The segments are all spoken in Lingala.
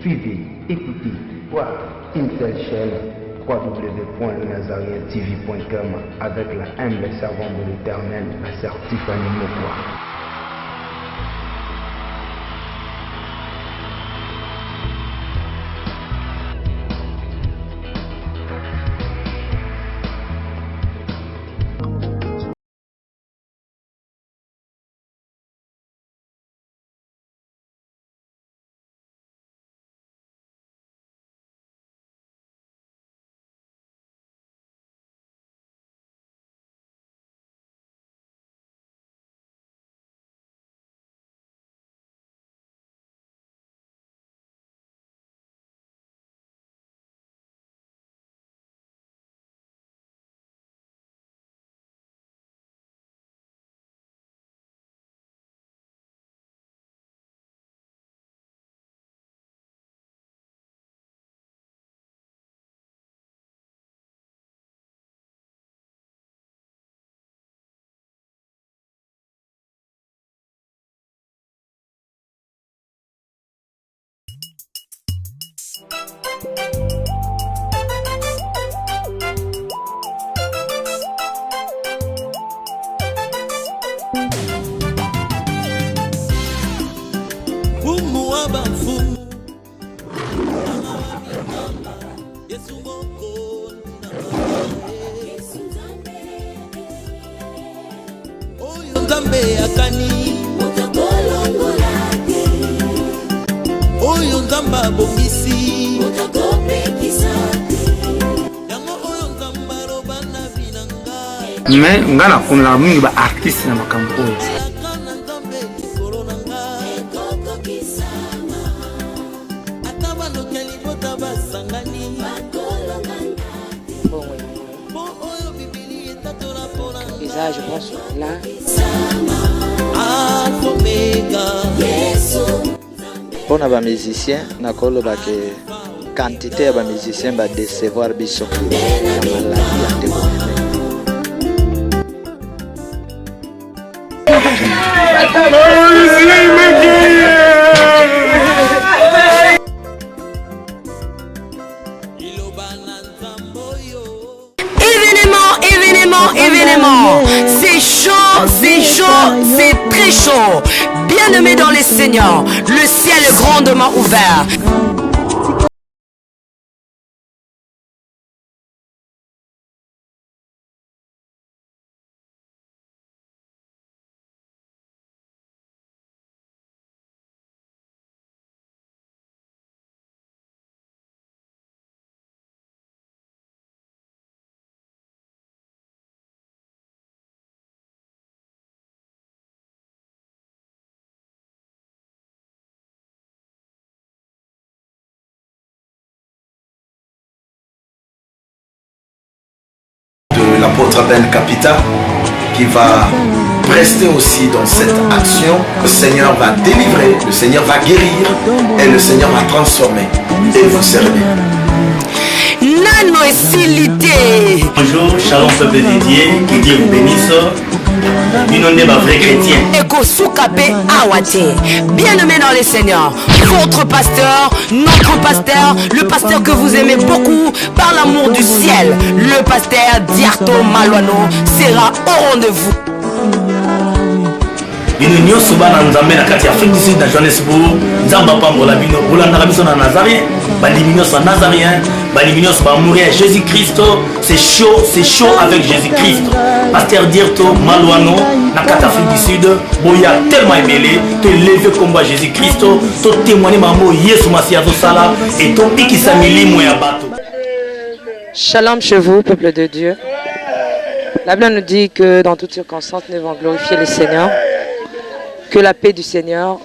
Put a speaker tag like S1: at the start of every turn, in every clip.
S1: Suivez, écoutez, voir une seule chaîne www.nazarientv.com avec la humble servante de l'Éternel, la sœur Tiffany Mokwa.
S2: Mais ngana kuna mingi ba artiste na makambo.
S3: Ça, je pense là.
S4: Pour les musiciens, nous avons la quantité de musiciens va décevoir biso
S3: Événement, c'est chaud, c'est très chaud. Bien-aimés dans les Seigneurs, le ciel est grandement ouvert.
S5: De l'apôtre Ben Capita qui va rester aussi dans cette action. Le Seigneur va délivrer, le Seigneur va guérir et le Seigneur va transformer et vous servir.
S3: Nano est
S6: bonjour, shalom peuple dédié, que Dieu vous bénisse. Nous sommes des vrais chrétiens.
S3: Bien-aimé dans les Seigneurs, votre pasteur, notre pasteur, le pasteur que vous aimez beaucoup par l'amour du ciel, le pasteur Diarto Maluano sera au rendez-vous.
S6: Bino nyonso bana nzambe na kati ya Afrique du Sud na Johannesburg nzamba pambola bino bolandaka biso na Nazarien balimi nyonso Nazarien balimi nyonso bamouri ya Jésus Christ. C'est chaud avec Jésus Christ. Pasteur Diarto Maluano na kati ya Afrique du Sud boya tellement ébélé te lever combat Jésus Christ to témoigner mambo Yesu Masiya zosala et to bikisa milimo ya bato.
S3: Shalom chez vous, peuple de Dieu. La Bible nous dit que dans toutes circonstances, nous devons glorifier le Seigneur. Que la paix du Seigneur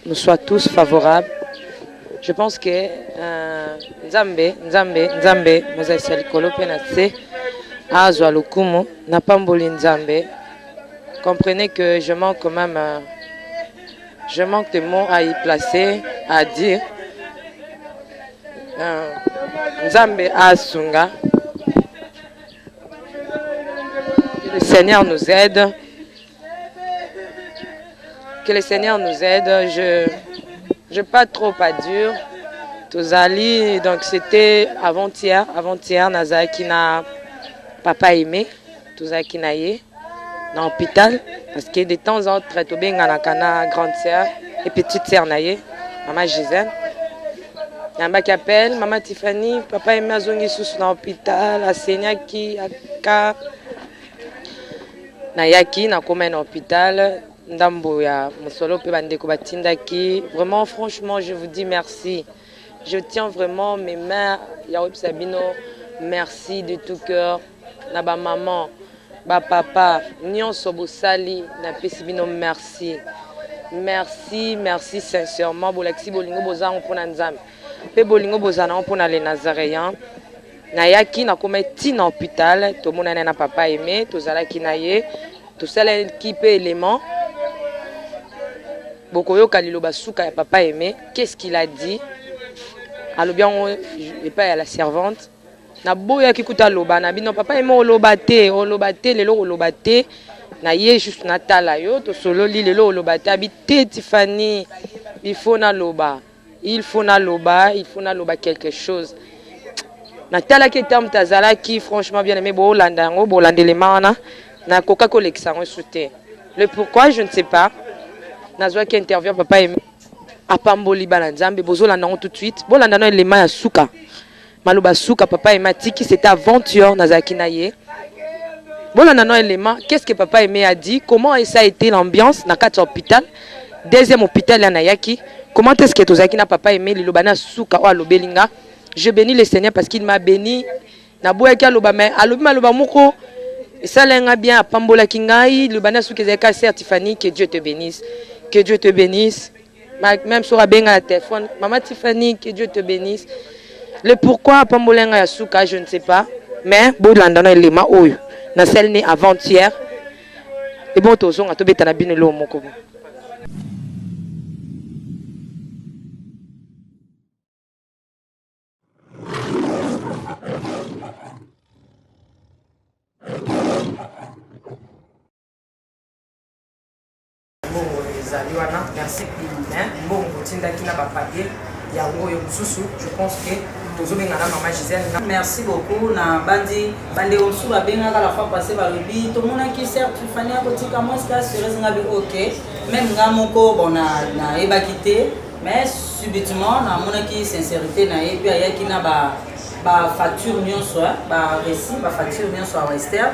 S3: nous soit tous favorable. Je pense que Nzambe, Moses Salikolo Penase, Azwa Lukumu, Napamboli Nzambe. Comprenez que je manque quand même, je manque de mots à y placer, à dire. Nzambe Asunga. Que le Seigneur nous aide. Que le Seigneur nous aide. Je n'ai pas trop à dire. Tozali, donc c'était avant-hier, Nazaki na papa aimé, Tozaki na ye, dans l'hôpital, parce que de temps en temps, Tobenga na kana grande sœur et petite sœur na ye, maman Gisèle. Yamba qui appelle, maman Tiffany, papa aimé azongi sous dans l'hôpital, asenyaki, aka, na yaki, na koma na hôpital, ndambo ya musolo pe bandeko batindaki. Vraiment, franchement, je vous dis merci. Je tiens vraiment mes mains, Yaoub Sabino, merci de tout cœur. Na ba maman, ba papa, Nyon Sobosali, na Pesibino, merci. Merci sincèrement. Bolexi Bolingo Bozan pour Nanzam. Pe Bolingo Bozan pour les Nazaréens. Na yaki na kome ti na hôpital, to mona na papa aimé, to zala kinaye, to sala équipe élément. Bokoyo Kalilo Basuka ya papa aimé, qu'est-ce qu'il a dit? Alors bien, et pas à la servante. Na boya kikuta loba na bino papa aimé olobate lelo olobate. Na ye juste natala yo to solo li lelo olobate habité Tiffany. Il faut na loba quelque chose. Natala ki tam tazala ki franchement bien aimé bo landa ngo bo landele mana na coca collection soute. Le pourquoi je ne sais pas. Nazwa qui intervient papa aimé apamboli balanzambe bozola nango tout de suite bolanda no élément ya suka maloba suka papa aimé tiki c'était aventure nazaki naye bolanda no élément qu'est-ce que papa aimé a dit, comment ça a été l'ambiance na quatre hôpital deuxième hôpital ya nayaki, comment est-ce que tozaki na papa aimé lilobana suka o alobelinga. Je bénis le Seigneur parce qu'il m'a béni na boyaki aloba mais alobi maloba moko ça lenga bien apambola kingai lilobana suka zeka Tiffany, que Dieu te bénisse, que Dieu te bénisse. Même sur la téléphone, maman Tiffany, que Dieu te bénisse. Le pourquoi Pambolenga Yasuka, je ne sais pas. Mais Bolandana Lema Oyo, na celle née avant-hier. Et bon, tous on a tout bêta na bien le moko. Merci bon je pense que
S7: merci beaucoup na bandi bande omsu ba benga la fois passé ba lobi to mona ki certes Tiffany a kotika moi ça serait ngabi OK même ngamoko bon na ebakité mais subitement na mona ki sincérité na et puis ayaki na ba facture nyonso ba récit ba facture nyonso à Western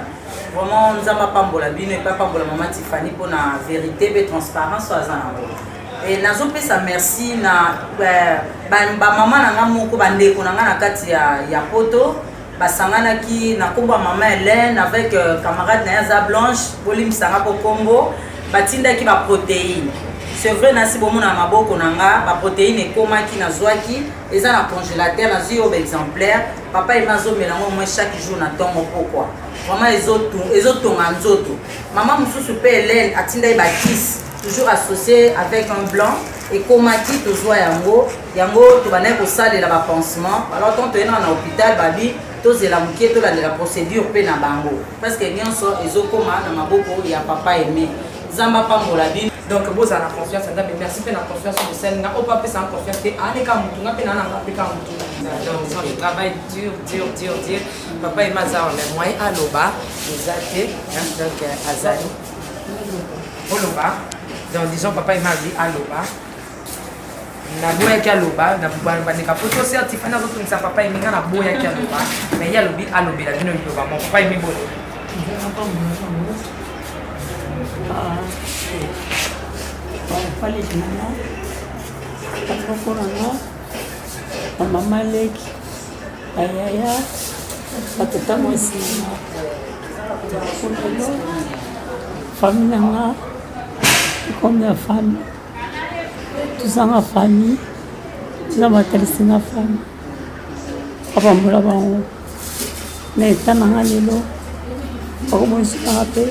S7: vraiment nous avons pas mbola bino et pas mbola maman Tiffany pour na vérité et transparence à zanango. Et nazo pesa merci na ba maman na ngamoko bande ko na ngana kati ya poto basangana ki na komba maman Hélène avec camarade na ya Blanche bolim sanga ko Congo batinda ki ba protéines. C'est vrai nasi bomo na maboko nanga ba protéines ekoma ki na zwaki eza na congélateur na zio exemplaire papa imazo melango moi chaque jour na tongo pourquoi vraiment ezotonga nzoto maman mususu pe Hélène atinda ba kiss toujours associé avec un blanc et komaki tozwa yango to bana ko salela ba pansement alors quand tu es na hôpital babi tozela mukie to la procédure pe na bango parce que nyonso ezokoma na maboko ya papa aimé zamba pambola bi.
S3: Donc vous avez la confiance, merci pour la confiance de celle n'a pas fait sans confiance que allez quand vous n'avez pas donc je travaille dur papa et maza on moi à loba exacté donc azali oloba donc disons papa et mazi à loba na boya ki aloba na bandeka photo certifié na zoto nisa papa et minga na boya ki aloba mais ya lobi alobela bino loba mon papa et mi bono
S8: Fale mama atakorana mama leki ayaya atata mwesina kulelo famille nga comme la famille tous en famille na matalisinga famille abambola bango na etana nga lelo bakomonisaka pe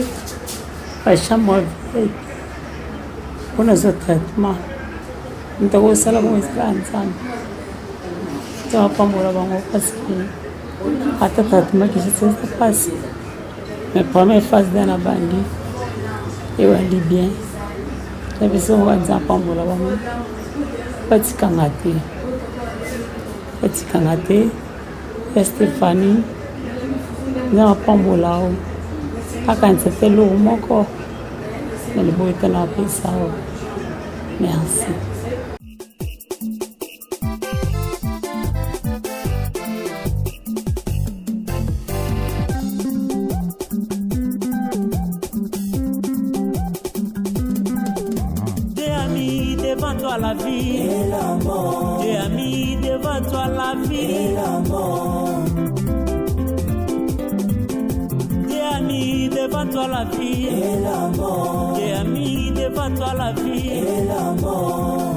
S8: bachambre on a ce traitement. Nous avons ça là pour ensemble. Tu vas pas mourir avant parce que à ta traitement qui se passe. Mais première phase dans la bande, et on dit bien. La personne va dire pas mourir avant. Pas de cangaté. etikanga te ya Stéphanie nzambe apambola yo kaka nzete lourd moko na liboyo te na apesa yo. Merci.
S9: Devant toi la vie et la mort. Dieu a mis devant toi la vie et la mort. Dieu a mis devant toi la vie et la mort. Dieu a mis devant toi la vie et la mort.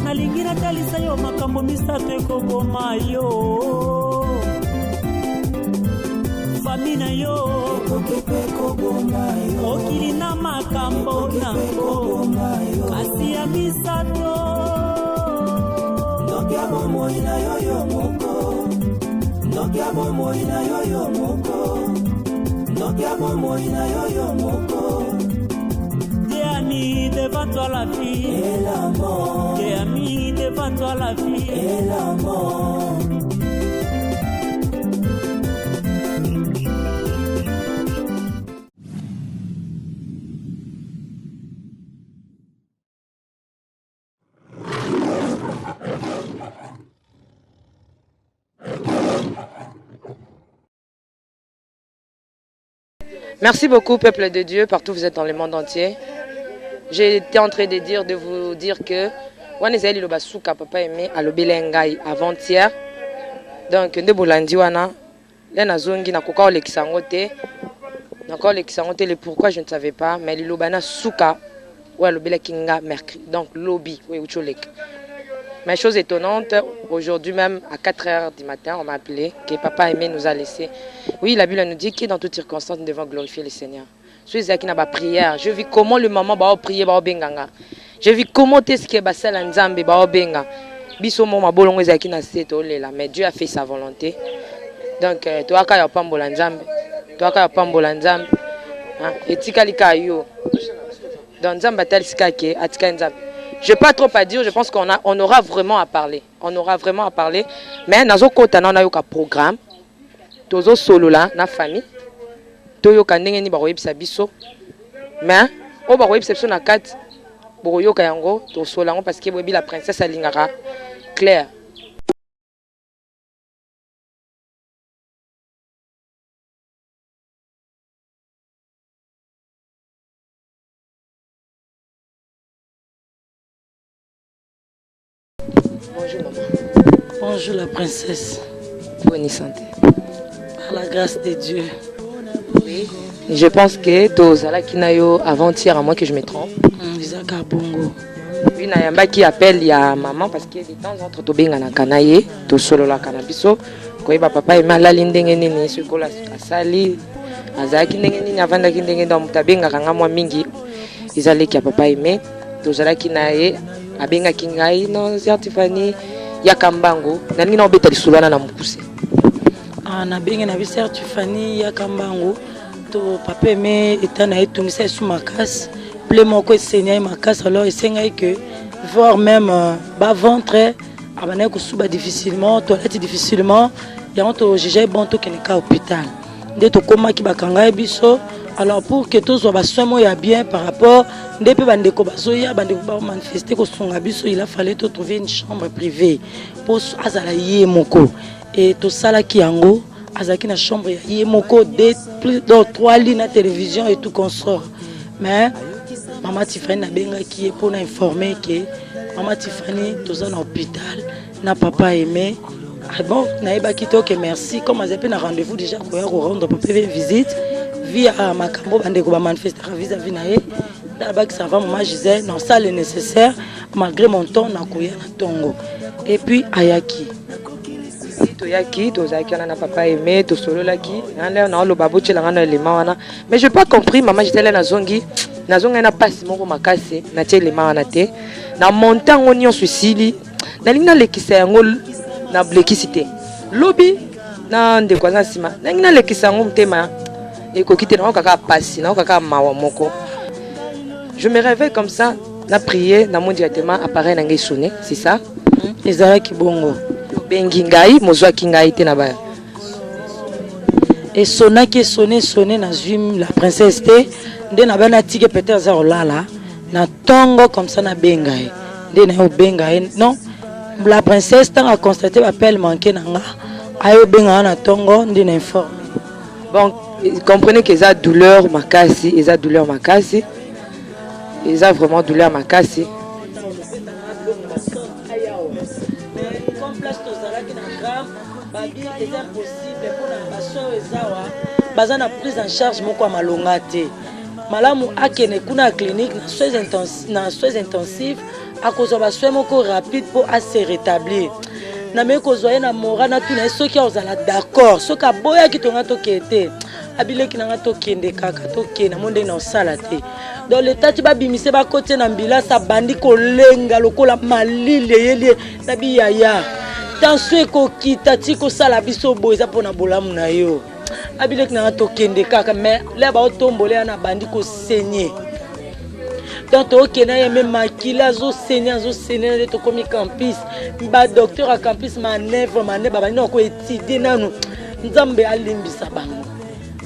S9: Nalingi natalisa yo makambo misato ekoboma yo. Famina yo okili na makambo nango kasi ya misato ndokia bomoi na yo moko ndokia bomoi na yo moko ndokia bomoi na yo moko. Dieu a mis devant toi la vie et la mort. Dieu a mis devant toi la vie et la mort.
S3: Merci beaucoup, peuple de Dieu, partout où vous êtes dans le monde entier. J'ai été en train de vous dire que Wanezali lo basuka papa aimé à l'obelengai avant-hier. Donc nde bolandi wana le nazongi na koka olekisangote. Nakoko olekisangote le pourquoi je ne savais pas mais le lobana suka ou l'obela kinga mercredi. Donc lobby oui ucholek. Mais chose étonnante, aujourd'hui même à 4h du matin, on m'a appelé que papa aimé nous a laissé. Oui, la Bible nous dit que dans toutes circonstances, nous devons glorifier le Seigneur. Je suis qui n'a pas prière. Je vis comment le maman va prier ba benganga. Je vis comment est-ce que ba sala nzambe ba benga. Biso mo mabolongo ezaki na seto lela, mais Dieu a fait sa volonté. Donc toi ka ya pambola nzambe. Toi ka ya pambola nzambe. Hein, etika likayo. Donc nzamba tel sikake atika nzambe. Je n'ai pas trop à dire, je pense qu'on aura vraiment à parler. On aura vraiment à parler. Mais dans un programme, dans un solo là, dans la famille, dans un biso. Mais, on va voir na kat, parce que la princesse Alingara, Claire. Bonjour maman.
S10: Bonjour la princesse.
S3: Bonne santé.
S10: Par la grâce de Dieu.
S3: Oui. Je pense que Tozala Kinayo avant-hier, à moins que je me trompe.
S10: Isaka Bongo.
S3: Oui, Nayamba qui appelle il y a maman parce que de temps en temps Tobenga na Kanaye, to solo la Kanabiso. Quand papa est mal à l'indengeni, ce qu'on a sali. Azaki ndengeni avant d'indengeni dans Tabenga Ranga moi mingi. Ils allaient qui a papa aimé. Tozala Kinaye. Abenga kingai no certifani ya kambango na nini na obeta lisulana na mukuse
S10: na benga na certifani ya kambango to papa me etana etungisa su makasi ple moko esenya makasi alors esenga que voir même bas ventre abana ko suba difficilement toilette difficilement ya on jige bon to keneka hôpital nde to koma ki bakanga biso. Alors pour que tous soient soins bien par rapport depuis bandeko bazoya bandeko ba manifester ko songa biso il a fallu trouver une chambre privée pour azala yé moko et to sala ki yango azaki na chambre yé moko de plus de 3 lits na télévision et tout consort mais maman Tiffany na benga qui est pour informer que maman Tiffany tous en hôpital na papa aimé. Ah bon na eba kito que merci comme azapé na rendez-vous déjà ko ya rendre papa visite via makambo bandeko ba manifester vis-à-vis na ye d'abord que ça va maman Gisèle non ça le nécessaire malgré mon temps na koya na tongo et puis ayaki
S3: toyaki tozaki na papa aimé to solo laki na lo babo tshela ngana le mawana mais je pas compris maman Gisèle na zongi na passe moko makase na tshele mawana te na montant onyo susili na lina lekisa yango na blekisité lobby na ndeko na sima na ngina lekisa yango mtema. Je me réveille comme ça, na prier na mon directement appareil na ngai sonné, c'est ça?
S10: Ezalaki bongo.
S3: Bengi ngai mozwaki ngai te na ba.
S10: Et sonaki sonné na zwim la princesse te nde na bana tike peut-être za olala na tongo comme ça na bengai. Nde na bengai non la princesse tant a constaté l'appel manqué na nga ayo benga na tongo nde na informe.
S3: Bon, comprenez que ça douleur makasi, eza douleur makasi. Eza vraiment douleur makasi.
S10: Baza na prise en charge moko malonga te. Malamu akene kuna clinique na soins intensifs akozwa ba soins moko rapide pour se rétablir. Na me kozwa na mora na tuna soki ozala d'accord, soki aboya kitonga to kete. Abileki na to kende kaka to kena monde na osala te. Dans l'état tu ba bimise ba côté na mbila sa bandi kolenga lokola malile yele na biyaya. Tension ko kita ti ko sala biso boza pona bolamu na yo. Abileki na to kende kaka mais là ba otombole na bandi ko saigner. Donc ok na yeme makila zo saigner to komi campus. Ba docteur à campus manèvre ba no ko étudier nanu. Nzambe alimbisa bango.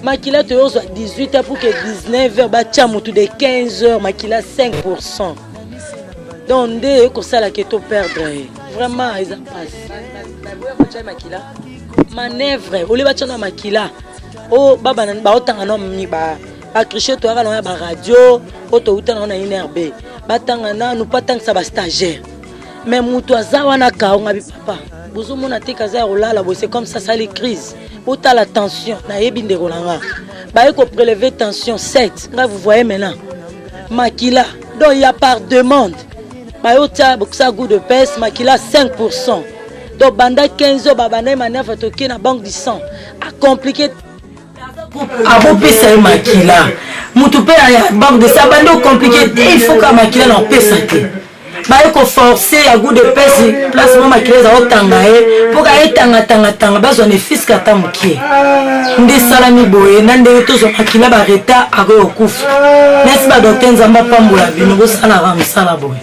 S10: Makila te yozo 18h pour que 19h ba chamutu de 15h makila 5%. Donc dès que ça la que to perdre vraiment ils en passent.
S3: Makila
S10: manèvre ole ba chana makila o baba ba otanga no mi ba cricher to ala ba radio auto utana na INRB batanga na nous pas tant que ça ba stagiaire mais mutu azawa na kaonga bi papa bozo mona te kaza olala bo c'est comme ça les crises autant la tension na yebi ndeko nanga ba eko prélever tension 7 là vous voyez maintenant makila donc il y a par demande ba ota boksa goût de pèse makila 5%. Donc banda 15 babana manèvre toki na banque du sang a compliqué
S8: abo pesa makila mutu pe ya banque de sang bando compliqué il faut que makila na pesa te ba ko forcer à goût de pèse placement makila za otanga pour ka tanga bazo ne fiska tamukie ndi salami boye nande tozo makila ba reta a go kufu nesi ba docteur nzamba pambola bino go sala ra msala boye.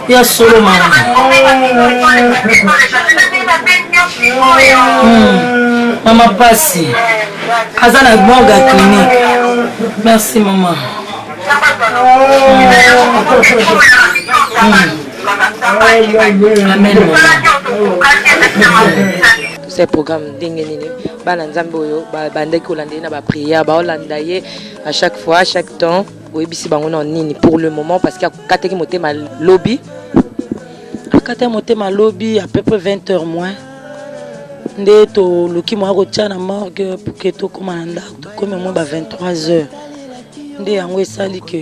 S8: Ya solo mama. Mama Passi. Azana Morga clinique. Merci maman. Amen.
S3: Tous ces programmes d'ingénierie, bananzamboyo, bandé kolande na ba prière, ba olandaye à chaque fois, à chaque temps. Oui, bisi bango nini pour le moment parce qu'il y a kateki motema lobby.
S10: Kateki motema lobby à peu près 20h moins. Nde to luki mo akotia na morgue pour que to koma na ndako to comme moi ba 23h. Nde yango esali que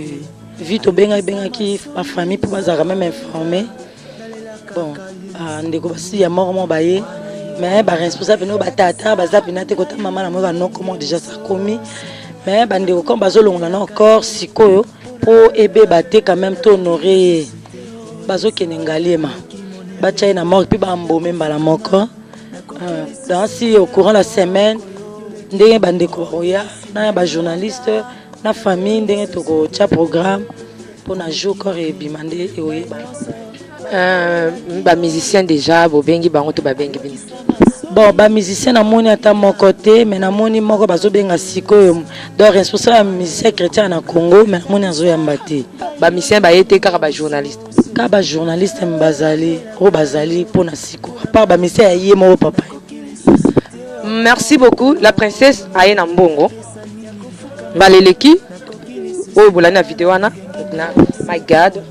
S10: vite benga ki ma famille pour bazara même informer. Bon, ndeko basi ya mort mo baye mais ba responsable no batata bazapi na te kota maman na mo ba non comment déjà ça commis mais bandeko comme bazolonga na encore sikoyo pour ebe baté quand même to honorer bazo kenengaliema ba chai na mort puis ba mbome mbala moko. Si au courant de la semaine, ndenge bandeko roya na ba journaliste na famille ndenge toko tia programme pour na jour corps et bimandé et oye
S3: ba musicien déjà bo bengi bango to ba bengi bini.
S10: Bon ba musicien na moni ata mon côté mais na moni moko bazo benga sikoyo donc responsable musicien chrétien na Congo mais na moni azo yambate
S3: ba musicien ba été kaka ba journaliste.
S10: Kaba journaliste mbazali o bazali pour na siko à part ba musicien yé mo papa.
S3: Merci beaucoup la princesse Aena Mbongo. Baleleki o bolana vidéo na my god.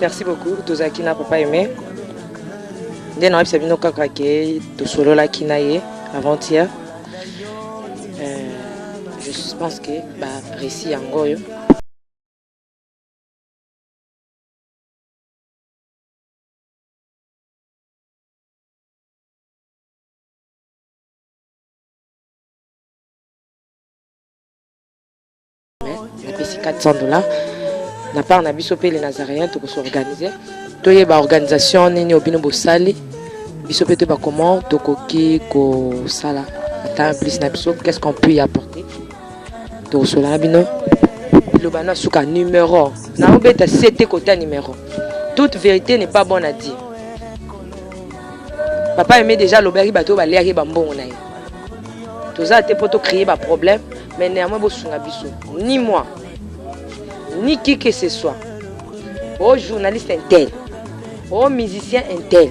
S3: Merci beaucoup tozaki na papa aimé. Nde na website bino kaka ke to solo la kinaye avant-hier. Je pense que ba récit yango yo na pesi $400 na part na biso pe les Nazaréens to ko organiser to yeba organisation nini obino bosali biso pe to ba comment to koki ko sala ata plus na biso qu'est-ce qu'on peut y apporter to sola bino le bana suka numéro na obeta c'était côté numéro toute vérité n'est pas bonne à dire. Papa aimait déjà l'obéri bateau ba léri ba mbongo na ye. Toza te poto créer ba problème mais néanmoins bo sunga biso ni moi ni qui que ce soit. Au journaliste intel, au musicien intel.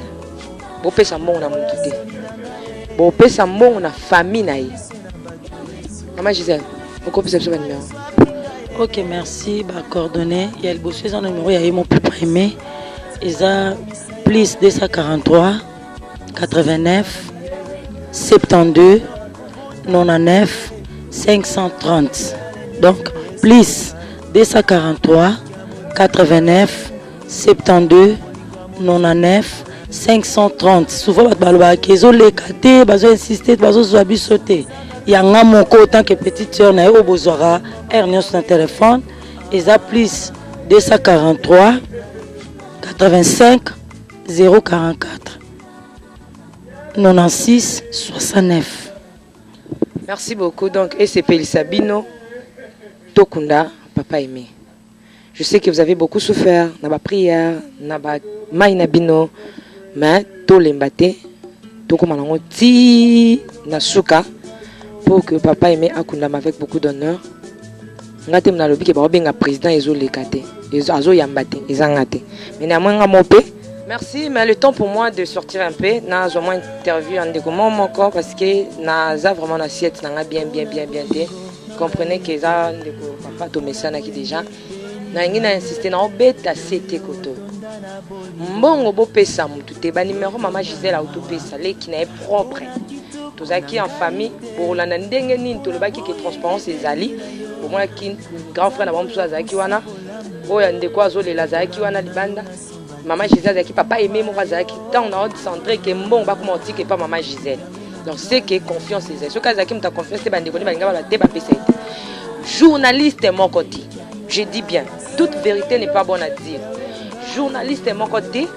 S3: Bo pesa mbongo na muntu te. Bo pesa mbongo na famille na ye. Maman Gisèle, pourquoi pesa biso ba numéro?
S10: Ok, merci. Bah, coordonnées. Il y a le bossé dans le numéro. Il y a mon papa aimé. Ils ont plus 243 89 72 99 530. Donc, plus 243 89 72 99 530. Souvent, ils ont les catés, ils ont insisté, ils ont sauté. Il y a un moko autant que petite soeur na yo bozora ernion sur téléphone ils a plus 243 85 044 96 69.
S3: Merci beaucoup. Donc SCP Sabino Tokunda papa aimé. Je sais que vous avez beaucoup souffert na ba prière na ba maina bino mais to lembate to komanango ti na suka pour que papa aimé akundama avec beaucoup d'honneur. Ngate mna lobi ke ba benga président ezo lekate ezo yambate ezangate. Mais na mwanga mopé. Merci, mais le temps pour moi de sortir un peu. Na zo moins interview en découvert mon corps parce que na za vraiment assiette na bien. Comprenez que ça ndeko papa to mesana qui déjà. Na ngina insister na obeta c'était koto. Mbongo bo pesa mutu te ba numéro maman Gisèle auto pesa les qui n'est propre. Tous qui en famille pour la ndenge ni to le baki que transparence ezali pour moi qui grand frère na bamso azaki wana oya ndeko azole lazaki wana libanda maman Gisèle qui papa aimé mon azaki tant on a centré que mbongo ba comment dire que pas maman Gisèle donc c'est que confiance ezali ce cas azaki mta confiance te bandeko ni balinga ba te ba pesa journaliste mon côté je dis bien toute vérité n'est pas bonne à dire journaliste mon côté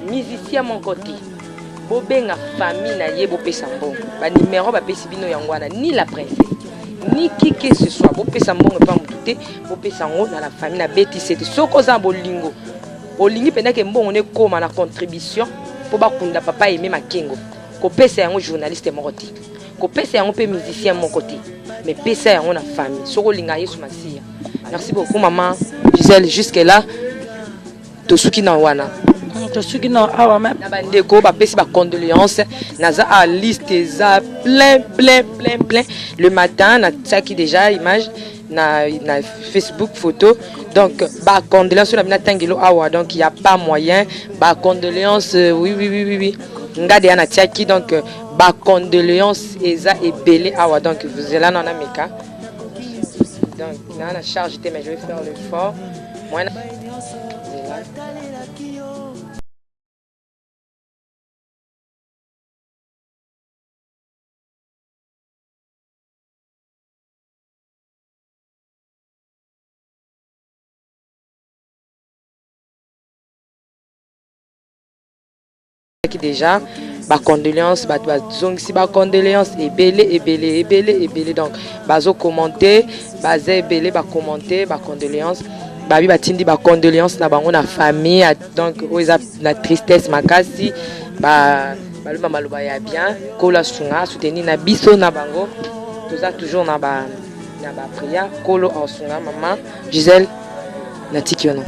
S3: musicien mon côté bobenga famille na ye bopesa mbongo ba numéro ba pesi bino yangwana ni la princesse ni qui que ce soit bopesa mbongo pa mututé bopesa ngo na la famille na beti c'était soko za bolingo olingi pena ke mbongo ne koma na contribution po bakunda papa aimé makengo ko pesa yango journaliste moko te ko pesa yango pe musicien moko te mais pesa yango na famille soko linga Yesu Masia. Merci beaucoup maman Gisèle jusque là to suki na wana
S10: to suki na awa même
S3: na bandeko ba pesi ba condoléances naza a liste za plein le matin na tsaki déjà image na Facebook photo donc ba condoléances na bina tangelo awa donc il y a pas moyen ba condoléances oui ngade ana tsaki donc ba condoléances eza ebele awa donc vous êtes là na meka donc na charge mais je vais faire l'effort moi déjà ba condoléances ba zongisi ba condoléances ebele donc bazo commenter baza ebele ba commenter ba condoléances babi batindi ba condoléances na bango na famille donc oza la tristesse makasi ba baloba maloba ya bien kola sunga soutenir na biso na bango toza toujours na ba prière kolo sunga maman Gisèle na tikiono.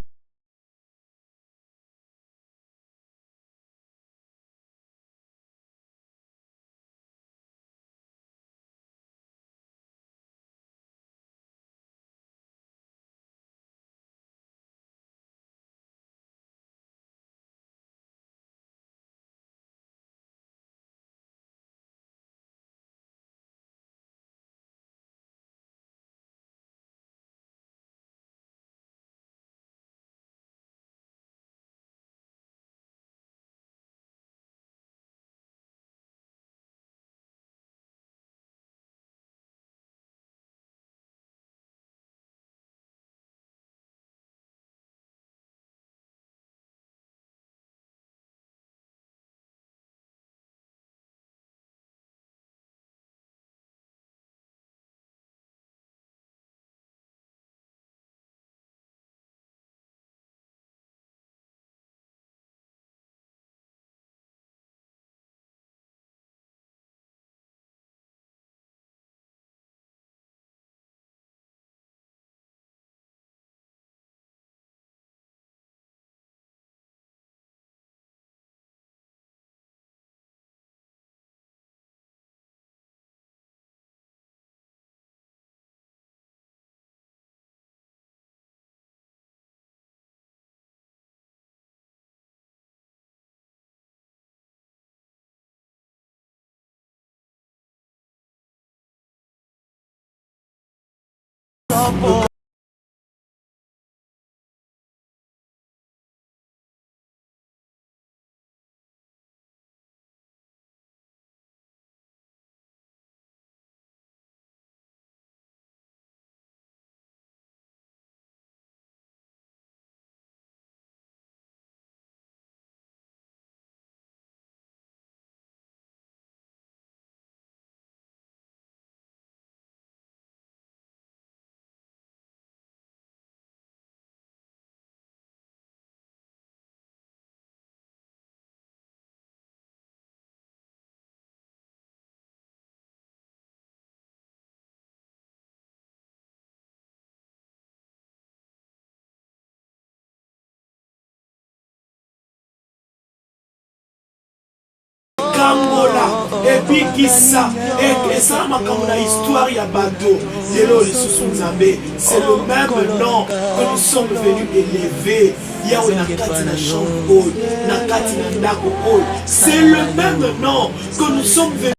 S11: bikisa ezala makambo na histoire ya bato lelo lisusu nzambe. C'est le même nom que nous sommes venus élever yawe na kati na chambre oyo na kati na ndako oyo. C'est le même nom que nous sommes venus.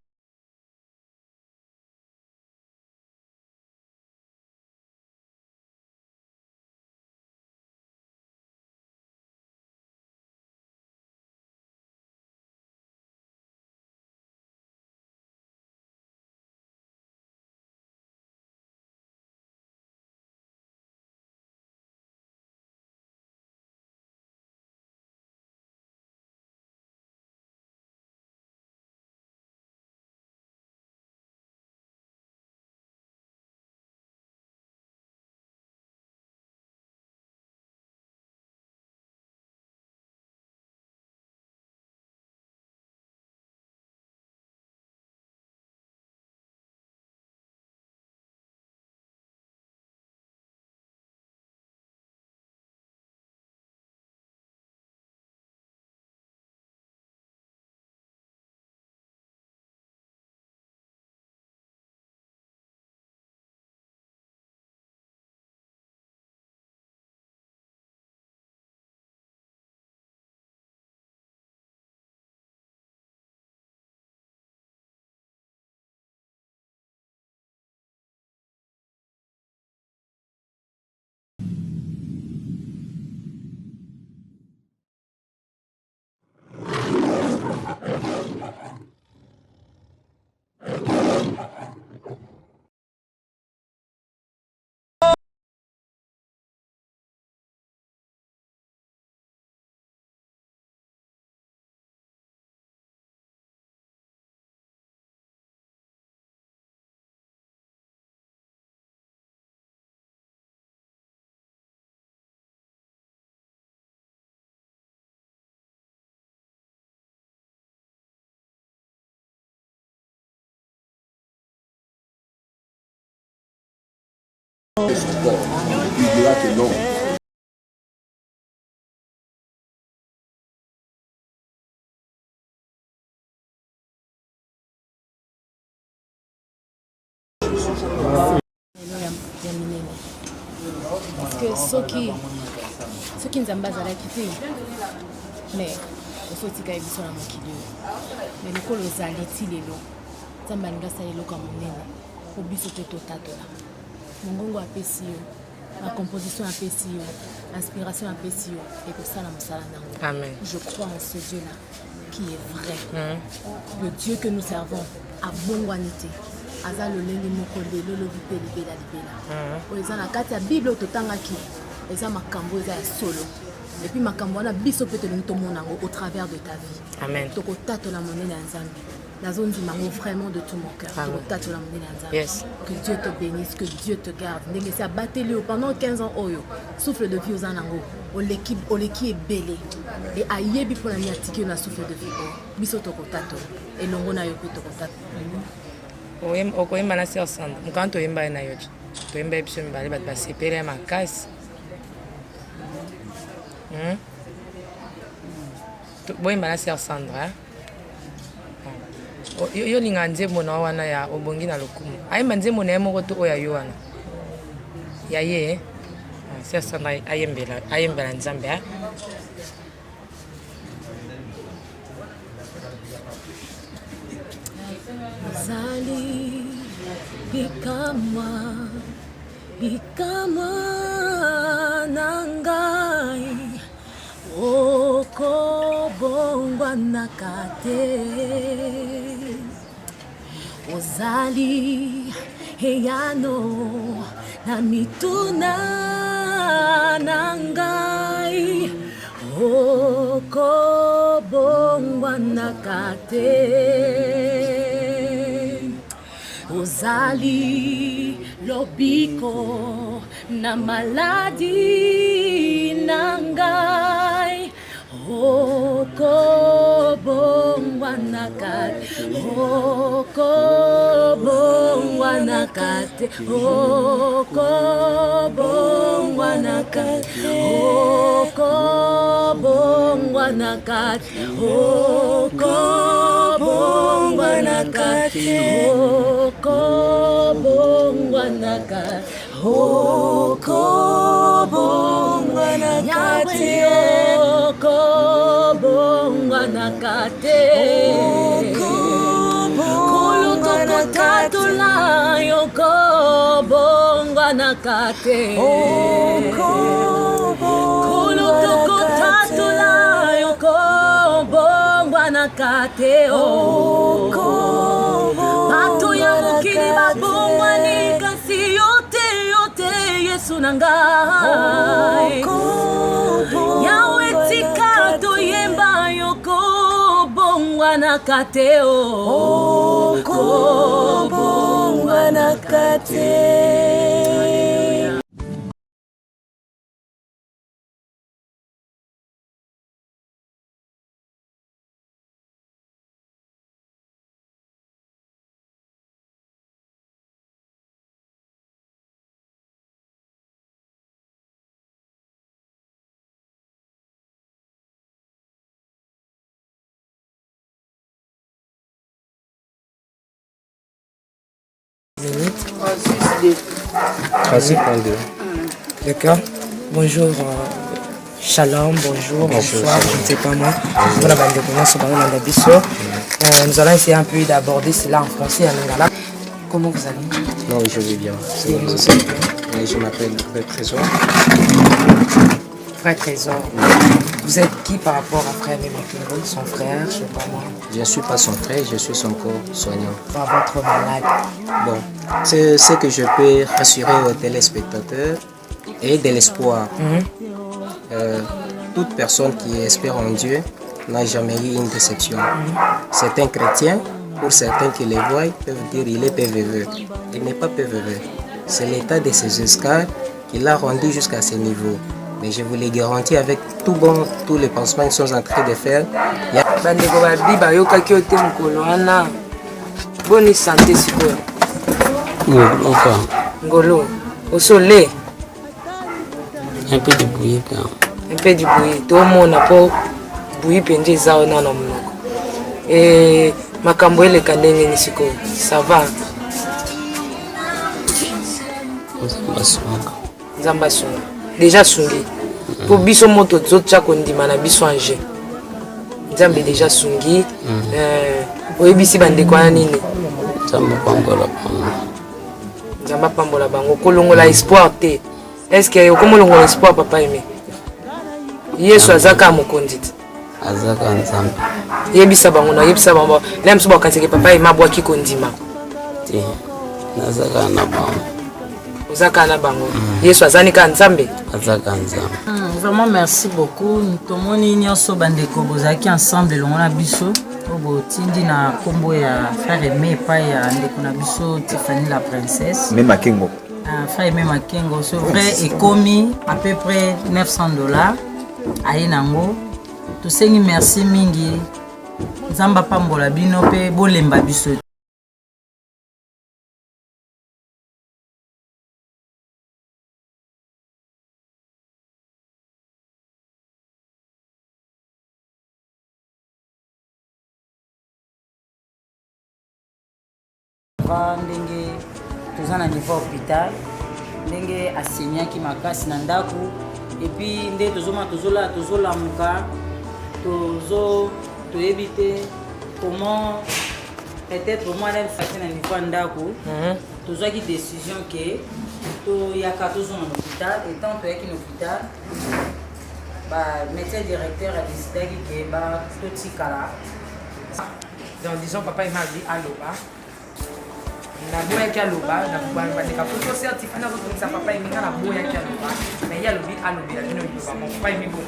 S12: Il dira que non.
S13: Parce que ceux qui nous ont basé à la quitter, mais il faut que nous soyons mais le col aux alliés, les lots, ça m'a dit que ça est le comme on est, pour biso tout mon gongo a PCO, ma composition a PCO, l'inspiration a PCO, et que ça la
S3: Amen.
S13: Je crois en ce Dieu-là qui est vrai. Le Dieu que nous servons a bon wanité. Aza le leli moko lelo lobi libela libela. Oza na kati ya Bible totangaki. Eza makambo eza ya solo. Et puis makambo na biso peut te ntomona au travers de ta vie.
S3: Amen.
S13: Toko tato la monnaie na Nzambe. La zone du mango vraiment de tout mon cœur. Toko tato la monnaie na Nzambe.
S3: Yes.
S13: Que Dieu te bénisse, que Dieu te garde. Ndenge sa bateli pendant 15 ans oyo. Souffle de vie aux anango. O l'équipe est belé. Et ayebi pour la niatiki na souffle de vie. Biso toko tato. Et longo na yo toko tato.
S3: Okoyemba na sœur Sandra mokana toyemba ye na yo toyemba ye biso mibale bato basepeli ya makasi boyemba na sœur Sandra yo linga nzembo na wana ya obongi na lokumu ayemba nzembo na ye moko to oyo ya yo wana ya ye sœur Sandra ayembela nzambe
S13: Zali ikamwa nangai okobongwa nakate ozali eyano na mituna nangai okobongwa nakate Ozali lobiko na maladi nangai okobongwa nakate okobongwa nakate okobongwa nakate okobongwa okobongwa na kati okobongwa na kati okobongwa na kati okobongwa na kati okobongwa na kati kulutokotatula okobongwa na kati kulutokotatula okobongwa na kati bato ya mokili babongwani kasi yote Yesu na ngai yawe tika toyemba yokobongwa na kati okobongwa na kati.
S14: D'accord. Bonjour, shalom, bonjour, bonsoir, je ne sais pas moi. Nous allons essayer un peu d'aborder cela en français, en lingala. Comment vous allez?
S15: Non, je vais bien. Je m'appelle Frère Trésor.
S14: Frère Trésor, vous êtes qui par rapport à Frère Mémakingo, son frère, je ne sais pas moi?
S15: Je ne suis pas son frère, je suis son co-soignant.
S14: Par votre malade.
S15: Bon, c'est ce que je peux rassurer aux téléspectateurs et de l'espoir. Toute personne qui espère en Dieu n'a jamais eu une déception. Certains chrétiens, pour certains qui les voient, peuvent dire qu'il est PVV. Il n'est pas PVV. C'est l'état de ses escales qui l'a rendu jusqu'à ce niveau. Mais je vous les garantis avec tous les pansements qu'ils sont en train de faire.
S14: Bonne santé, sikoyo.
S15: Ngolo.
S14: Au soleil.
S15: Un peu de bouillie.
S14: Un peu de bouillie. Tout le monde a pas bouillie pendant les heures dans le monde. Et ma camboule est candengé ni sikoyo. Ça va. Zamba sunga. Déjà sungi. Pour biso moto zotcha kondima na biso anje. Nzambe déjà sungi. Oyebisi bandeko wana nini? Nzamba pambola bango kolongola espoir te. Est-ce que okomolongola espoir papa aimé? Yesu azaka mokondi.
S15: Azaka nzambe.
S14: Yebisa bango na yebisa bango. Lem so bakanseke papa aimé abwaki kondima.
S15: Te. Nazaka na bango.
S14: Ozaka na bango. Yesu azani ka nzambe.
S15: Azaka nzambe.
S7: Vraiment merci beaucoup. Tomoni nyonso bandeko bozaki ensemble longona biso. Obo tindi na kombo ya frère Aimé pa ya ndeko na biso Tiffany la princesse.
S16: Même Makengo.
S7: Frère Aimé Makengo, c'est vrai ekomi à peu près $900. Ayi nango. Tosengi merci mingi. Nzamba pambola bino pe bolemba biso. Ndenge toza na niveau hôpital ndenge asenyaki makasi na ndako et puis nde tozolamuka toyebi te comment peut-être moi na biso na niveau ya ndako tozwaki décision ke toyaka tozonga na hôpital etant toyaki na hôpital médecin directeur adecidaki ke totikala.
S14: Donc disons papa il m'a dit aloba. Na boya ki aloba na bandeka poto certifié na kotomisa papa eminga na boya ki aloba mais ya lobi alobela bino liloba mon papa emi bo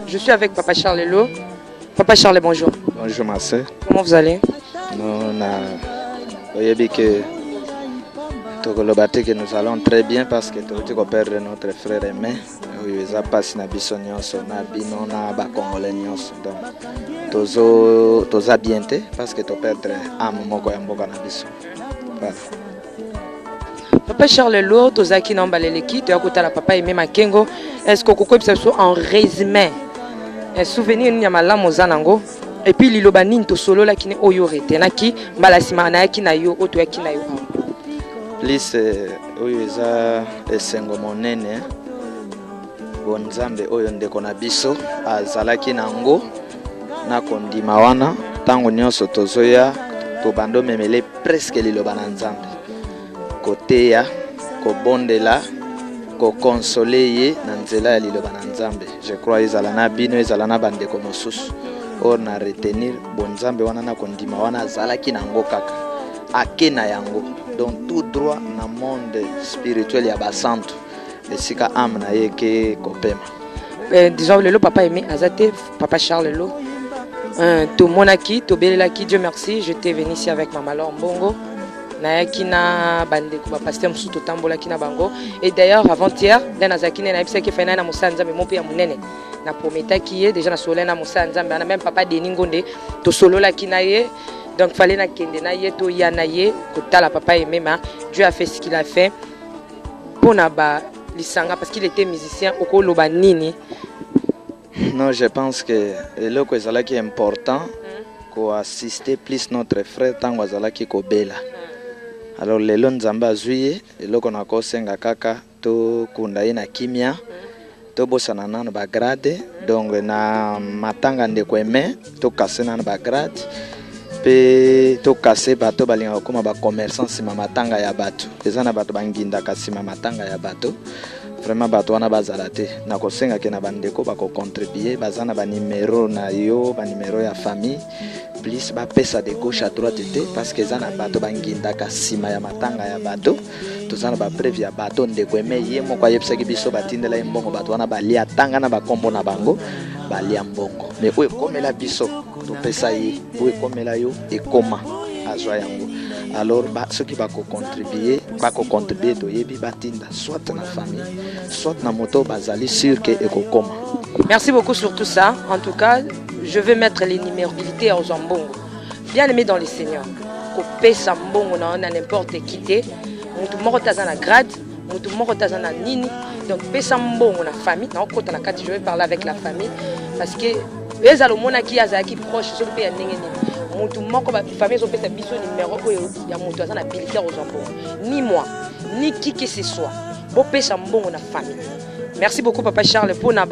S3: Je suis avec Papa Charles Lelo. Papa Charles, bonjour.
S4: Bonjour ma soeur.
S3: Comment vous allez?
S4: On a dit que nous allons très bien parce que nous avons perdu notre frère aimé. Nous avons passé na biso nyonso na bino na ba congolais nyonso. Donc toza bien parce que tu perdre âme moko ya mboka na biso. Voilà.
S3: Papa Charles Lelo, tozaki na mbaleleki, tu as écouté la papa aimé Makengo. Est-ce que vous pouvez en résumé un souvenir ni amala mozanango et puis liloba nini to solo la kine oyo retenaki mbala sima na yaki na yo oto yaki na yo.
S4: Please oyo eza esengo monene bonzambe oyo ndeko na biso azalaki nango na kondima wana tango nyonso tozoya tobando memele presque liloba na nzambe koteya kobondela ko consoler ye na nzela ya liloba na nzambe. Je crois ezala na bino ezala na bandeko mosusu or na retenir bonzambe wana na kondima wana azalaki nango kaka ake na yango. Donc tout droit na monde spirituel ya basantu esika âme na ye ke kopema.
S3: Disons Lelo papa aimé azate Papa Charles Lelo. To monaki to belelaki, Dieu merci, je t'ai venu ici avec Maman Lombongo. Nayaki na bandeko ba pasteur musuto tambola kina bango. Et d'ailleurs avant-hier là nazaki na ebisa ke fena na musanza me mope ya munene na prometa ki ye déjà na solena musanza na même papa Denis Ngonde to solola kina ye. Donc fallait na kende na ye to ya na ye kotala papa aimé ma Dieu a fait ce qu'il a fait pour na ba lisanga parce qu'il était musicien au loba nini.
S4: Non, je pense que le ko ezala qui est important ko assister plus notre frère tango azala ki ko bela. Alors lelo nzambe azwi eloko na kosenga kaka to kunda ye na kimia to bosana nano ba grade donc na matanga ndeko eme to kase nano ba grade pe to kase bato balinga koma ba commerçant sima matanga ya bato ezana bato banginda kasima matanga ya bato vraiment bato wana bazala te na kosenga ke na bandeko bako contribuer bazana ba numéro na yo ba numéro ya famille plus ba pesa de gauche à droite te parce que zana bato banginda kasima ya matanga ya bato tozana ba preuve ya bato ndeko eme ye moko ayebisaki biso batindela mbongo bato wana balia tanga na bakombo na bango balia mbongo mais oyo komela biso to pesa ye oyo komela yo ekoma azwa yango. Alors ceux qui va contribuer to yebi batinda soit na famille soit na moto bazali sûr que ekokoma.
S3: Merci beaucoup sur tout ça. En tout cas, je vais mettre les numérabilités aux Zambongo. Bien aimé dans les seigneurs. Kopé Sambongo na n'importe qui te. Mutu moko tazana grade, mutu moko tazana nini. Donc pesa mbongo na famille. Na okota na kati je vais parler avec la famille parce que ezalo mona ki azaki proche so pe ya ndenge nini. Mutu moko ba famille so pesa biso numéro oyo ya mutu azana habilité aux Zambongo. Ni moi, ni qui que ce soit. Bo pesa mbongo na famille. Merci beaucoup Papa Charles pour na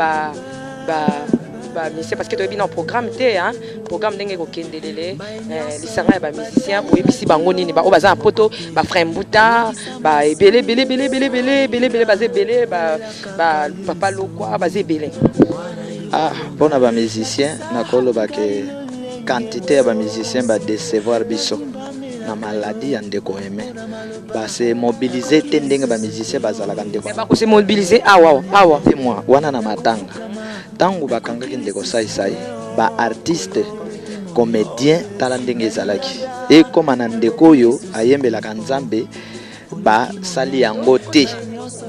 S3: c'est parce que tu es bien en programme hein programme ndenge ko kendelele les sanga ba musiciens ou ebisi bango nini ba obaza un poto ba frère Mbuta ba belé bazé belé ba papa lokwa bazé belé.
S4: Ah pour na ba musiciens na kolo ba ke quantité ba musiciens ba décevoir biso na maladie ndeko aimé ba se mobiliser te ndenge ba musiciens bazala ka ndeko
S3: ba ko se mobiliser awa
S4: c'est moi wana na matanga tango bakangaki ndeko sai ba artiste comédien tala ndenge ezalaki e koma na ndeko oyo ayembelaka nzambe ba sali yango te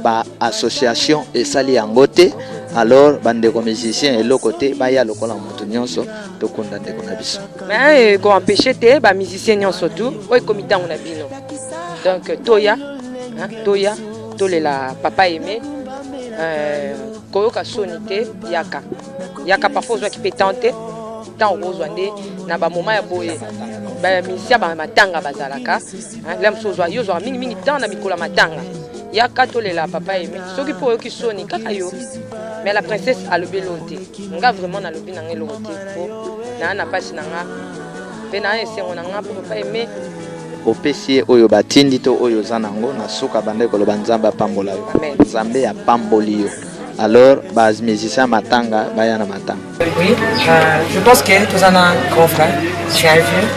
S4: ba association esali yango te alors bandeko musicien eloko te baya lokola moto nyonso tokunda ndeko na biso
S3: mais ko empêcher te ba musicien nyonso tout oyo komitango na bino donc toya tolela papa aimé koyoka sonité yaka parfois ozwa kipetante tant ozwa nde na ba moment ya boye ba misia ba matanga bazalaka la msozwa yo zwa mingi tant na bikola matanga yaka tolela papa aimé soki po yoki soni kaka yo mais la princesse a le beloté nga vraiment na lobi na ngelo te po na pasi na nga pe na esengo na nga po papa aimé
S4: opesi oyo batindi to oyo zanango na suka bande ko loba nzamba pambola yo nzambe ya pamboli yo. Alors base musicien matanga baya na matanga.
S14: Oui, je pense que tous un grand frère, c'est un vieux.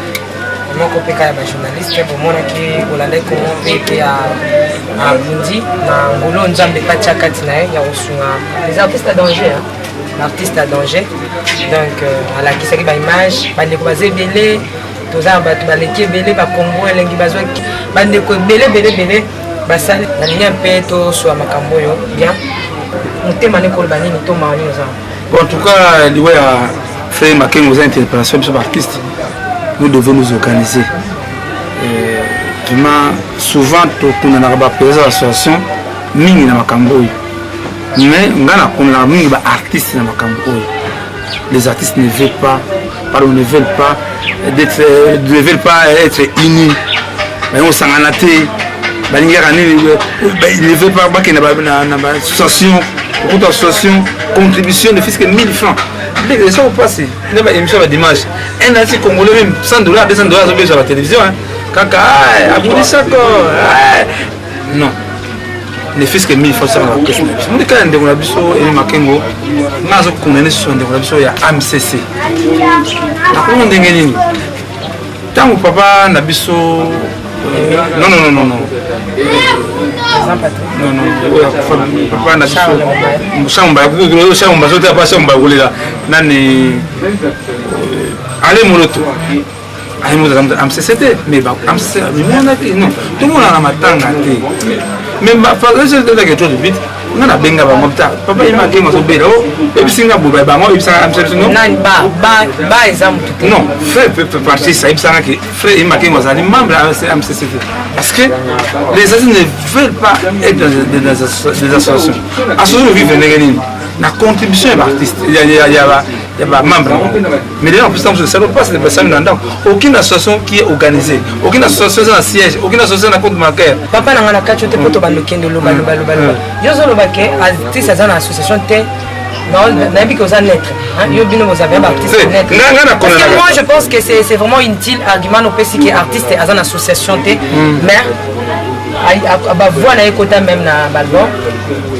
S14: Moi kopeka ya ba journaliste pour mona ki olande ko peke à Bundi na ngolo nzambe pa chakati na ya osunga. Les artistes à danger hein. artiste à danger. Donc à la qui s'est ba image, ba ndeko bazé belé, toza ba baleki belé ba Congo elengi bazwa ba ndeko belé basali na ligne un peu to sur makambo yo bien. Motema ne kolba nini to mani oza.
S2: Bon, en tout cas, il a fait ma interpellation sur l'artiste. Nous devons nous organiser. Vraiment, souvent, on a une association, mini na makambo. Mais on a une artiste na makambo. Les artistes ne veulent pas, ne veulent pas être unis. Mais on s'en a été. Ils ne veulent pas qu'il y ait une association. Beaucoup d'associations, contribution de fisc 1000 francs. Les gens passent, il y a une émission d'image. Un artiste congolais, même 100 $, 200 $, sur la télévision. Kaka, aboudi ça quoi. Non. Les fisc 1000 francs, c'est la question. Je me dis quand on a vu ça, et Makengo, on a condamné sur il y a AMCC. Comment on dit tant que papa n'a vu ça. Non. Papa na shamba zote hapa shamba kulela nani ale moloto ale moloto amcct mais ba amcct mona ki non tout le monde na matanga te même ba fa je te dire quelque chose vite ngana benga ba mopta papa ima ke mo so bela o ebisinga boba ba mo ebisanga amcct non
S14: nani ba exemple
S2: non frère peut partir ça ebisanga que frère ima ke mo zali membre amcct parce que les artistes ne veulent pas être dans des associations. Associations vivent la contribution de l'artiste. Il y a membres. Mais les gens, ça ne passe pas, c'est des personnes dans aucune association qui est organisée. Aucune association n'a siège. Aucune association n'a compte bancaire.
S14: Papa n'a pas de poto balokendo loba. Yo zo loba ke artiste dans association te non, n'habit que vous en êtes. Yo bino vous avez artiste net. Moi je pense que c'est vraiment inutile argument au PC qui est artiste dans une association te mais ba voix na ekota même na balbon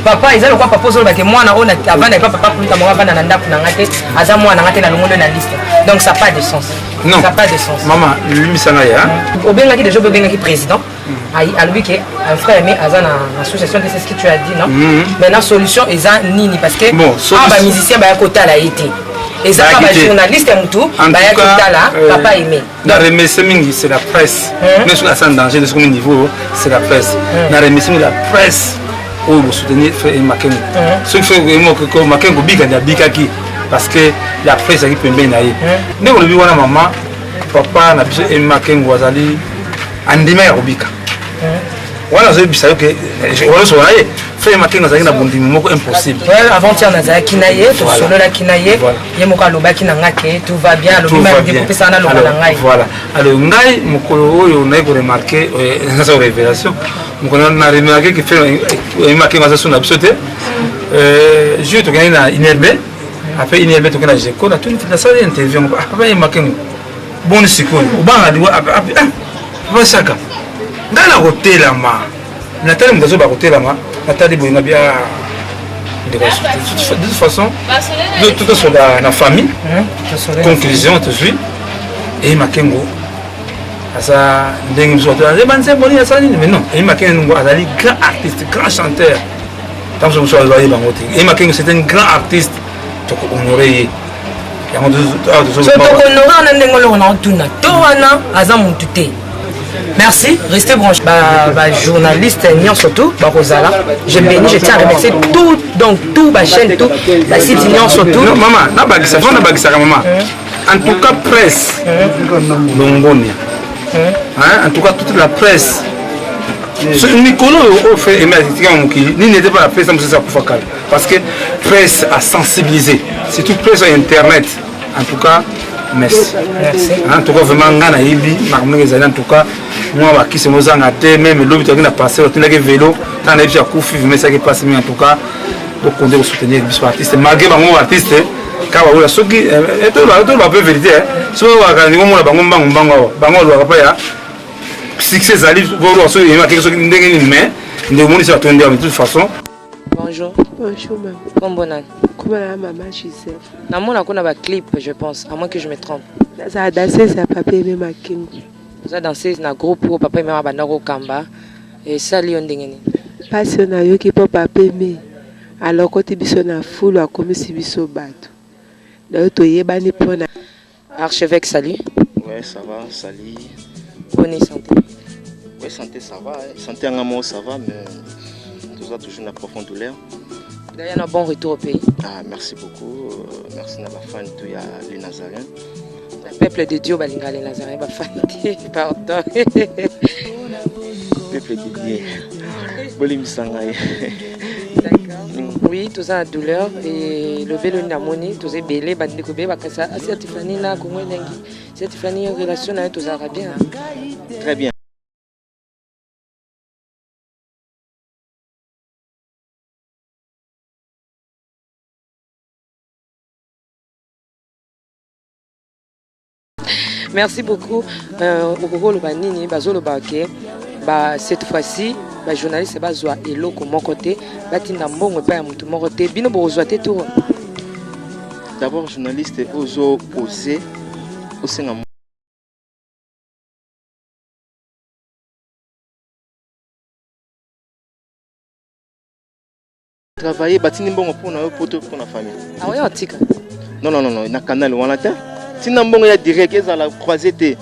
S14: papa ils ont quoi papa zo ba que moi na on avant na papa plus ta moi va na ndako na ngate aza moi na ngate na longo na liste donc ça pas de sens.
S2: Non.
S14: Ça pas de sens.
S2: Maman, lui ça na ya.
S14: Obenga qui déjà obenga qui président. À lui qui un frère mais aza na association c'est ce que tu as dit non. Maintenant solution eza nini parce que ba musicien ba kota la été. Et ça pas journaliste et tout ba ya kota là papa aimé.
S2: La remercie c'est la presse. Mais sur la scène danger de ce niveau, c'est la presse. La remercie la presse où vous soutenez frère Makengo. Ce qui fait que Makengo biga na bikaki parce que la presse qui peut bien aller. Mais on le voit maman papa na biso Makengo azali andima ya robika. Voilà, je sais que je suis là. Frère Makengo azali na bondimi moko impossible.
S14: Avant-hier na kinaye, to solo la kinaye, yemoka lobaki na ngake, tout va bien, le même découpé ça na loba ngai.
S2: Voilà. Alors ngai mokolo oyo na ko remarquer dans sa révélation, mokolo na remarquer que frère Makengo azali na biso te. Je to gagner na Inerbe. Après Inerbe to gagner na Jeko, na tout na ça interview. Papa Makengo. Bon sikoni. Obanga diwa papa saka. Dans la hotelama, Nathalie Mougazo va hotelama, Nathalie Boinabia. De toute façon, tout sur la famille, conclusion, tu suis, et Makengo, ça, mais non, et Makengo, Azali, grand artiste, grand chanteur. Tant que je me suis envoyé dans votre et Makengo, c'est un grand artiste, donc honoré.
S14: Merci, restez branchés. Journaliste, surtout, Rosala. Je bénis, je tiens à remercier tout, ma chaîne, tout, la site surtout.
S2: Non, maman, maman. En tout cas, presse, en tout cas, toute la presse. Nicolas fait n'était pas la presse, parce que presse a sensibilisé, c'est toute presse sur Internet. En tout cas, merci. En tout cas, vraiment, en tout cas, moi, qui se mose en athée, même l'homme qui a passé, on a vélo, on a déjà coup, mais ça qui passe, en tout cas, pour qu'on ait soutenir les artistes. Malgré mon artiste, car on a ceux qui, et tout le peu vérité, ceux qui ont succès, ça arrive, il y a quelque chose qui est mais de toute façon.
S3: Bonjour.
S13: Bonjour, maman.
S3: Comment on a?
S13: Comment la maman Gisèle?
S3: Maman a un clip, je pense, à moins que je me trompe.
S13: Ça a dansé, ça papa aimé Makengo.
S3: Ça a dansé dans le groupe pour papa aimé Banaro Kamba. Et ça, Lyon Dengeni.
S13: Pas si on a eu qui peut papa aimé.
S16: alors côté biso na foule akomi si biso bato na to yebani pona.
S3: Archevêque, salut.
S17: Ouais, ça va, salut.
S3: Bonne santé.
S17: Ouais, santé, ça va. Santé en amour, ça va, mais tout ça toujours une profonde douleur.
S3: D'ailleurs, un bon retour au pays.
S17: Ah, merci beaucoup. Merci à la fan de les Nazaréens.
S3: Le peuple de Dieu, balinga les Nazaréens, pardon.
S17: Peuple de Dieu. Bolim Sangaï.
S3: Oui, tout ça a douleur et le vélo namoni, tout ça belé, bandi kobe, bakasa, certifié na Congo lengi, certifié relation avec tous les Arabiens.
S17: Très bien.
S3: Merci beaucoup. Cette fois-ci, les journalistes sont hello de mon côté.
S17: D'abord, journaliste oso osé aussi na travailler batini mbongo pour na poto pour na famille.
S3: Ah oui, antika.
S17: Non, na canal wana ta. Tina mbongo ya direct ezala croiser te.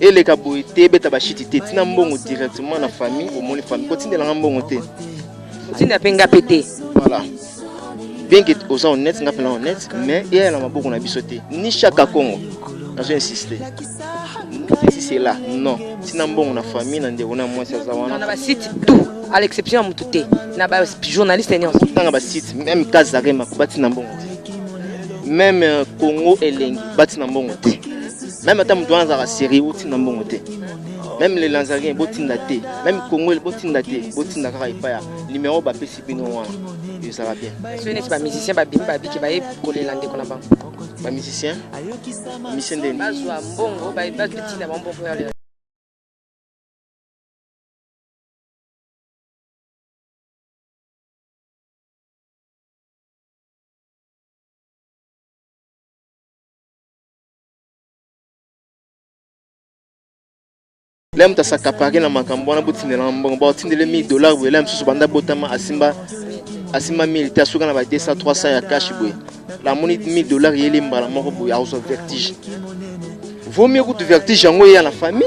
S17: Et les kaboué te beta bachiti te. Tina mbongo directement na famille au moni famille. Continue la mbongo te.
S3: Tina penga pété.
S17: Voilà. Bien que aux honnêtes, nga pela honnête, mais il y a la maboko na bisoté. Ni chaque Congo. J'ai insisté. Si c'est là, non. Tina mbongo na famille na ndeko na moi ça wana.
S3: On a ba site tout à l'exception mututé. Na ba journaliste nyonso.
S17: Tanga ba site même Kazarema ko batina mbongo. Même Congo et Lengi, bâti Nambongo. Même à Tamdouan Zara Syrie, bâti Nambongo. Même les Lanzariens, bâti Ndate. Même Congo, bâti Ndate, bâti Nakaraipaya. Numéro Bapé Sipino, ça va bien.
S3: Ce n'est pas musicien, Babi qui va y pour les Landais qu'on a pas.
S17: Pas musicien? Musicien de
S3: Bazwa Mbongo, Bas petit d'abord pour faire les.
S17: L'aime ta s'accaparer dans ma cambone, boutine de l'ambon, boutine de $1000, ou l'aime sous banda botama asimba 1000, t'as souvent la 200, 300 à cash, la monnaie $1000, il est mal à mort pour avoir vertige. Vaut mieux que tu vertige en haut et à la famille,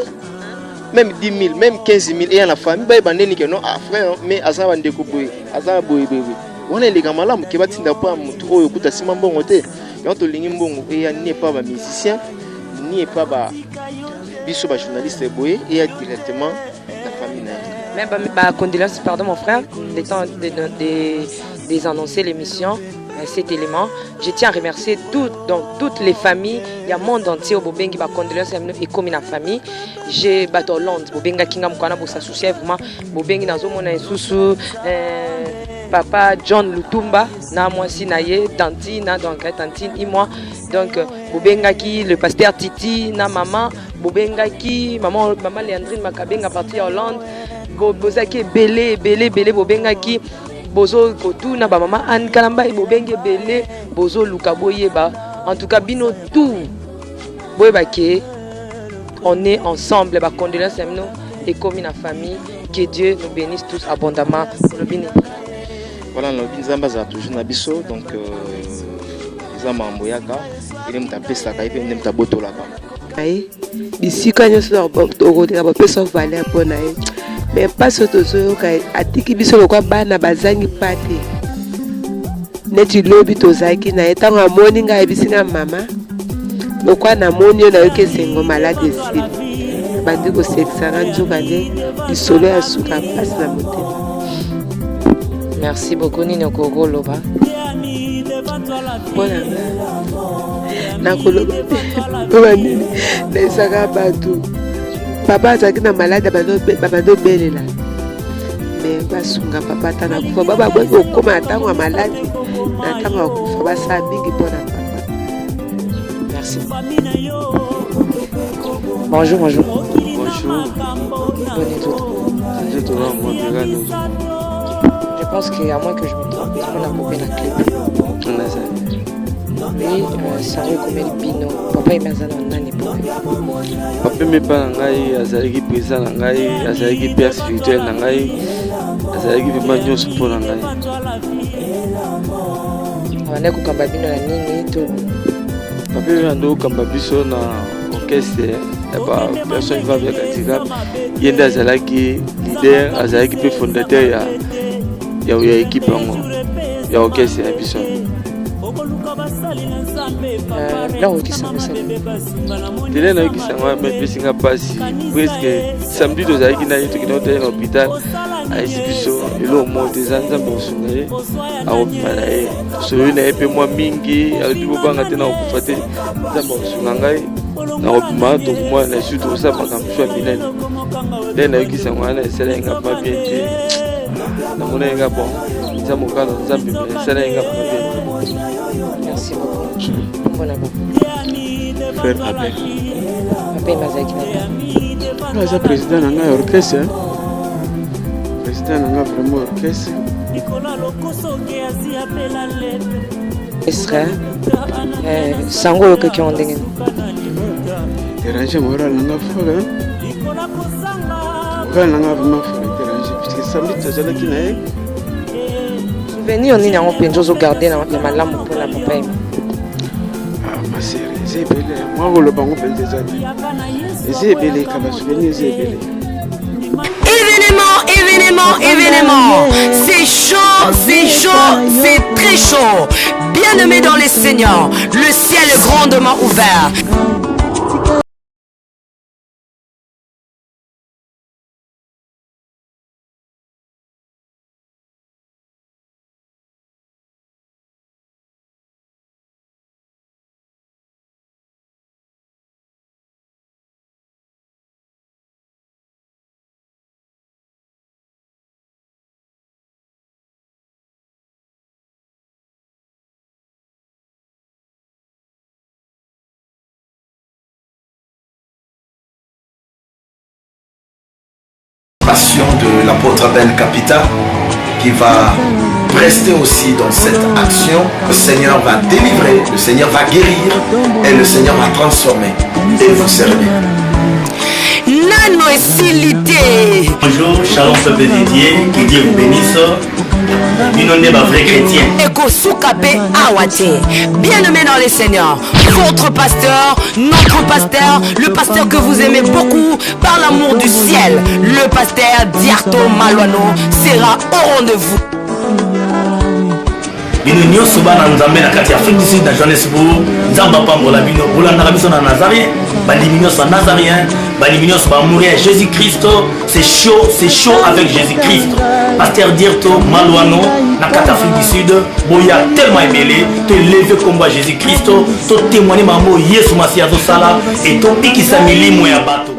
S17: même 10 000, même 15 000 et à la famille, bah, il y a non, ah frère, mais à ça, on découpe, à ça, on est les gamins qui va t'inda pas, ou écoute à Simon Bon, et on te ligne bon, et il n'y a pas de musicien, ni pas de. Biso ba journaliste boy et directement la famille.
S3: Même condoléances, pardon mon frère, le temps de annoncer l'émission, cet élément. Je tiens à remercier toutes les familles, il y a monde entier au Bobengi ba condoléances et comme la famille. J'ai battu Hollande, Bobenga kinga mukana pour s'associer vraiment Bobengi nazo mona susu papa John Lutumba na moi si naye tanti na donc tantine et moi donc Bobenga qui le pasteur Titi na maman Bobenga qui maman Léandrine Makabenga partie à Hollande bozaki belé Bobenga qui bozo kotu na ba maman Anne Kalamba Bobenga belé bozo luka boyeba en tout cas bino tout boyeba ke on est ensemble ba condoléances à nous et comme une famille que Dieu nous bénisse tous abondamment le béni.
S17: Voilà, nous avons toujours Nabiso, donc ils ont Mamboyaka, ils ont tapé ça, ils ont tapé Boto là-bas.
S16: Ici, quand nous sommes au Royaume, valeur pour nous. Mais pas surtout, à Tiki Biso, le quoi, Bana Bazangi Pate. N'est-ce pas lobby Tozaki, n'a été en morning à Ebisina Mama. Le quoi, n'a monio n'a eu que c'est un malade ici. Bandiko Sexaran, Jogane, du soleil à Souka, passe la montée.
S3: Merci beaucoup Nino Kogo Loba.
S16: Voilà. Nakolo. Bani. Nesaka batu. Papa azaki na malade babando belela. Mais basunga papa tana kufa baba bweko koma tango ya malade. Na tango kufa basa bigi pona papa.
S3: Merci. Bonjour.
S18: Bonjour.
S3: Bonne écoute. Je pense qu'à moins que je me trompe, on a coupé la clip. Oui, sérieux comme le bino. Papa il m'a dit non nani pour.
S18: Papa me parle ngai azalaki président ngai azalaki père spirituel ngai azalaki vraiment nyonso mpona ngai.
S3: Abandaki kokamba bino na nini to
S18: pape oyo ande kokamba biso na orchestre ya bapersone vivant avec handicap, ye nde azalaki leader, azalaki mpe fondateur ya équipe yango ya orchestre ya biso. Tele nayokisango mepesinga mpasi presque samedi tozalaki na ye tokende kotala na hôpital, ayesi biso elo moto eza nzambe kosunga ye akobima na ye soloyi na ye mpe mwa mingi alobi bobanga te na kokufa te, nzambe kosunga ngai na kobima tokomwa na esu tokosala makambo so ya minene. Nde nayokisango wana esala yenga mpa bien te, namona yenga bon eza mokano nzambe me esala yenga mpa bien te.
S3: Merci beaucoup. Bon appétit.
S18: Frère Abel.
S3: Abel Mazaki.
S18: Aza président na ngai orchestre. Président na ngai vraiment orchestre.
S3: Esra. Sango yo kaki ondenge.
S18: Déranger moral na ngai fora. Moral na ngai vraiment fora déranger parce que samedi tozalaki na ye.
S3: Souvenir nini yango mpenza ozogarde na malamu mpona papa ye?
S18: Ma série eza ebele mwa koloba yango mpenza eza te, eza ebele kaba souvenir eza ebele.
S19: Événement, c'est chaud, c'est très chaud. Bien-aimés dans les seigneurs, le ciel est grandement ouvert.
S5: De l'apôtre Abel Capita qui va prester aussi dans cette action. Le Seigneur va délivrer, le Seigneur va guérir et le Seigneur va transformer et vous servir.
S19: Nano Esilité.
S6: Bonjour, shalom peuple dédié, que Dieu vous bénisse. Inondé ma vrai chrétien.
S19: Eko Soukape Awate. Bien-aimé dans les seigneurs, votre pasteur, notre pasteur, le pasteur que vous aimez beaucoup par l'amour du ciel, le pasteur Diarto Malouano sera au rendez-vous.
S6: Bino nyonso bana nzambe na kati ya Afrique du Sud na Johannesburg, nzamba pambola bino bolandaka biso na Nazarien, balimi nyonso Nazarien, balimi nyonso bamouri ya Jésus-Christ, c'est chaud avec Jésus-Christ. Pasteur Diarto Malouano na kati ya Afrique du Sud, boya tellement ébélé, te lever comme Jésus-Christ, to témoigner mambo Yesu Masia zo sala et to bikisa milimo ya bato.